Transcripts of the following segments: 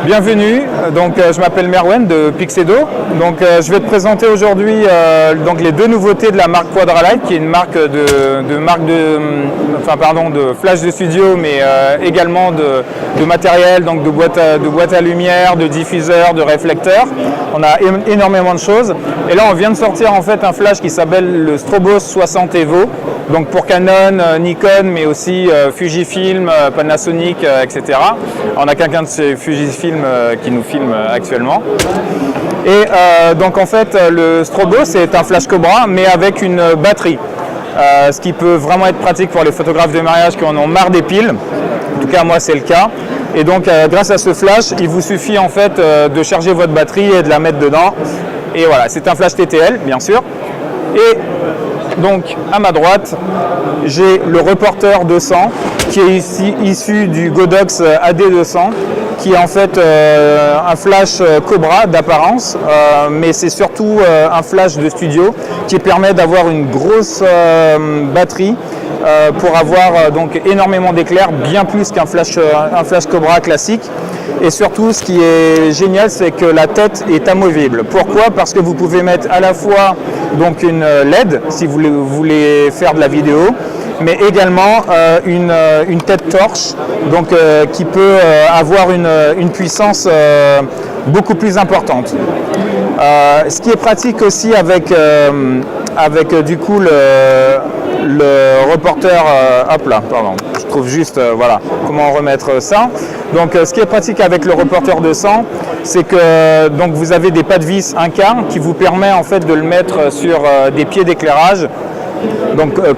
Bienvenue, je m'appelle Merwen de Pixedo. Je vais te présenter aujourd'hui les deux nouveautés de la marque Quadralight, qui est une marque de flash de studio, mais également de matériel, donc de boîte à lumière, de diffuseurs, de réflecteurs. On a énormément de choses. Et là, on vient de sortir en fait un flash qui s'appelle le Strobos 60 Evo, donc pour Canon, Nikon, mais aussi Fujifilm, Panasonic, etc. On a quelqu'un de chez Fujifilm qui nous filme actuellement. Et le Strobos, c'est un flash Cobra, mais avec une batterie. Ce qui peut vraiment être pratique pour les photographes de mariage qui en ont marre des piles. En tout cas, moi, c'est le cas. Et donc, grâce à ce flash, il vous suffit en fait de charger votre batterie et de la mettre dedans. Et voilà, c'est un flash TTL, bien sûr. Et donc, à ma droite, j'ai le Reporter 200 qui est ici issu du Godox AD200, qui est en fait un flash Cobra d'apparence, mais c'est surtout un flash de studio qui permet d'avoir une grosse batterie pour avoir énormément d'éclair, bien plus qu'un flash Cobra classique. Et surtout, ce qui est génial, c'est que la tête est amovible. Pourquoi? Parce que vous pouvez mettre à la fois une LED, si vous voulez faire de la vidéo, mais également une tête torche, qui peut avoir une puissance beaucoup plus importante. Ce qui est pratique aussi avec du coup le Reporter, je trouve juste comment remettre ça. Ce qui est pratique avec le Reporter 200, c'est que vous avez des pas de vis 1/4 qui vous permet en fait de le mettre sur des pieds d'éclairage.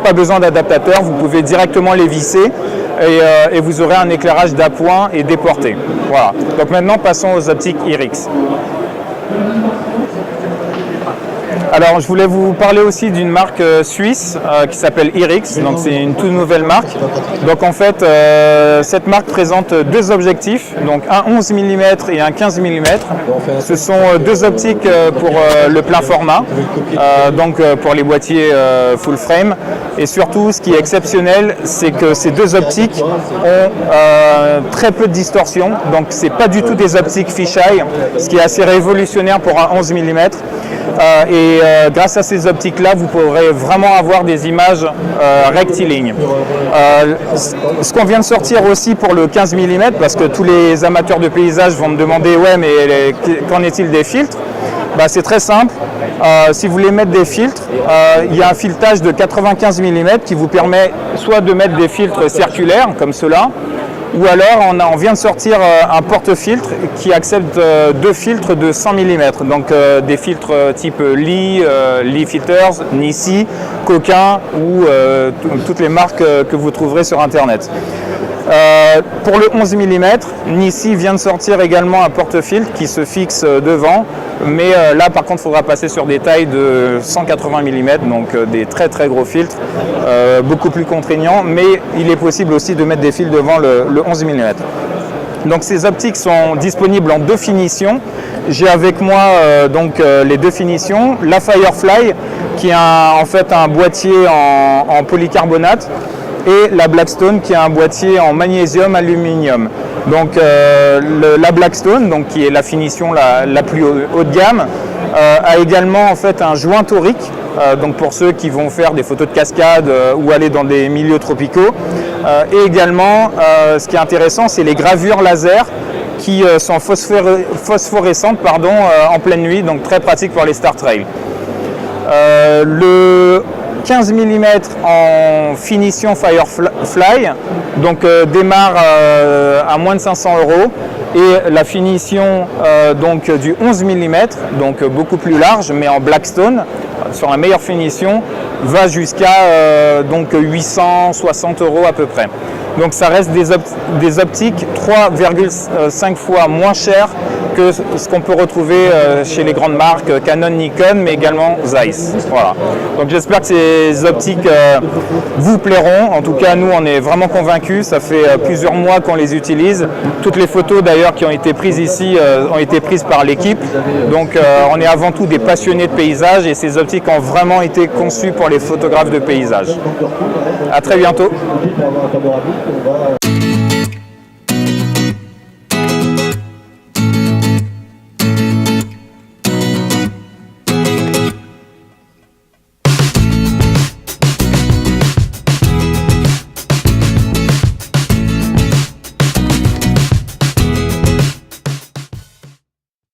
Pas besoin d'adaptateur, vous pouvez directement les visser et vous aurez un éclairage d'appoint et déporté. Voilà. Donc maintenant passons aux optiques IRIX. Alors je voulais vous parler aussi d'une marque suisse qui s'appelle IRIX, donc c'est une toute nouvelle marque. Cette marque présente deux objectifs, donc un 11 mm et un 15 mm. Ce sont deux optiques pour le plein format, pour les boîtiers full frame. Et surtout, ce qui est exceptionnel, c'est que ces deux optiques ont très peu de distorsion, donc c'est pas du tout des optiques fisheye, ce qui est assez révolutionnaire pour un 11 mm. Grâce à ces optiques-là, vous pourrez vraiment avoir des images rectilignes. Ce qu'on vient de sortir aussi pour le 15 mm, parce que tous les amateurs de paysage vont me demander « ouais, mais qu'en est-il des filtres ?» C'est très simple. Si vous voulez mettre des filtres, il y a un filetage de 95 mm qui vous permet soit de mettre des filtres circulaires, comme ceux-là, ou alors on vient de sortir un porte-filtre qui accepte deux filtres de 100 mm, des filtres type Lee Filters, Nissi, Coquin ou toutes les marques que vous trouverez sur internet. Pour le 11 mm, Nissi vient de sortir également un porte-filtre qui se fixe devant, mais là par contre il faudra passer sur des tailles de 180 mm, donc des très très gros filtres, beaucoup plus contraignants, mais il est possible aussi de mettre des fils devant le 11 mm. Donc ces optiques sont disponibles en deux finitions. J'ai avec moi les deux finitions, la Firefly qui est en fait un boîtier en polycarbonate, et la Blackstone qui est un boîtier en magnésium aluminium. La Blackstone, qui est la finition la plus haut de gamme, a également en fait un joint torique, pour ceux qui vont faire des photos de cascade ou aller dans des milieux tropicaux. Et également, ce qui est intéressant, c'est les gravures laser qui sont phosphorescentes en pleine nuit, donc très pratique pour les Star Trail. Le 15 mm en finition Firefly démarre à moins de 500 €, et la finition du 11 mm, beaucoup plus large mais en Blackstone sur la meilleure finition, va jusqu'à 860 € à peu près. Donc ça reste des optiques 3,5 fois moins chères que ce qu'on peut retrouver chez les grandes marques Canon, Nikon, mais également Zeiss. Voilà. Donc j'espère que ces optiques vous plairont. En tout cas, nous, on est vraiment convaincus. Ça fait plusieurs mois qu'on les utilise. Toutes les photos d'ailleurs qui ont été prises ici ont été prises par l'équipe. Donc on est avant tout des passionnés de paysage, et ces optiques ont vraiment été conçues pour les photographes de paysage. À très bientôt.